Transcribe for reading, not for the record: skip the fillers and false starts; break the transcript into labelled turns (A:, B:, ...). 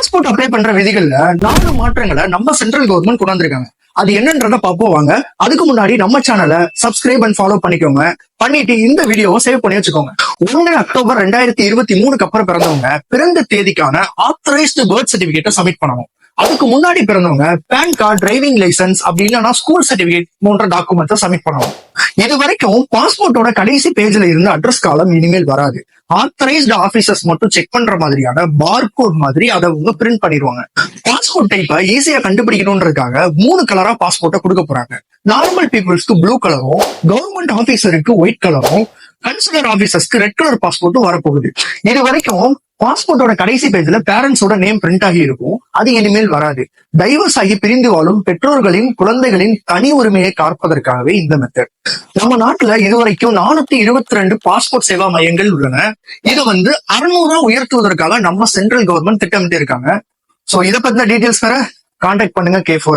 A: Passport apply பண்ற விதிகள்ல 4 மாற்றங்களை நம்ம சென்ட்ரல் கவர்மெண்ட் கொண்டு வந்திருக்காங்க. அது என்னன்றத பாப்போம் வாங்க. அதுக்கு முன்னாடி நம்ம சேனலை சப்ஸ்கிரைப் அண்ட் ஃபாலோ பண்ணிக்கோங்க. பண்ணிட்டு இந்த வீடியோவை சேவ் பண்ணி வச்சுக்கோங்க. 1 அக்டோபர் 2023 அப்புறம் பிறந்தவங்க பிறந்த தேதிக்கான ஆத்தரைஸ்டு பர்த் சர்டிபிகேட்டை சப்மிட் பண்ணணும். அதுக்கு முன்னாடி பிறந்தவங்க பேன் கார்டு, டிரைவிங் லைசன்ஸ் அப்படி இல்லைன்னா ஸ்கூல் சர்டிபிகேட் போன்ற டாக்குமெண்ட்ஸை சப்மிட் பண்ணணும். இது வரைக்கும் பாஸ்போர்ட்டோட கடைசி பேஜ்ல இருந்து அட்ரஸ் காலம் இனிமேல் வராது. ஆத்தரைஸ்டு ஆபீசர்ஸ் மட்டும் செக் பண்ற மாதிரியான பார்கோட் மாதிரி அதை அவங்க பிரிண்ட் பண்ணிடுவாங்க. பாஸ்போர்ட் டைப்பை ஈஸியா கண்டுபிடிக்கணும்ன்றதுக்காக 3 கலரா பாஸ்போர்ட்டை கொடுக்க போறாங்க. நார்மல் பீப்புள்ஸ்க்கு ப்ளூ கலரும், கவர்மெண்ட் ஆபீசருக்கு ஒயிட் கலரும், கன்சுலர் ஆபீசர்ஸ்க்கு ரெட் கலர் பாஸ்போர்ட்டும் வரப்போகுது. இது வரைக்கும் பாஸ்போர்ட்டோட கடைசி பேஜ்ல பேரண்ட்ஸோட நேம் பிரிண்ட் ஆகி இருக்கும். அது இனிமேல் வராது. டைவர்ஸ் ஆகி பிரிந்து வாழும் பெற்றோர்களின் குழந்தைகளின் தனி உரிமையை காப்பதற்காகவே இந்த மெத்தட். நம்ம நாட்டுல இதுவரைக்கும் 422 பாஸ்போர்ட் சேவா மையங்கள் உள்ளன. இது 600 உயர்த்துவதற்காக நம்ம சென்ட்ரல் கவர்மெண்ட் திட்டமிட்டு இருக்காங்க. சோ இதை பத்தின டீடைல்ஸ் வேற கான்டாக்ட் பண்ணுங்க K4.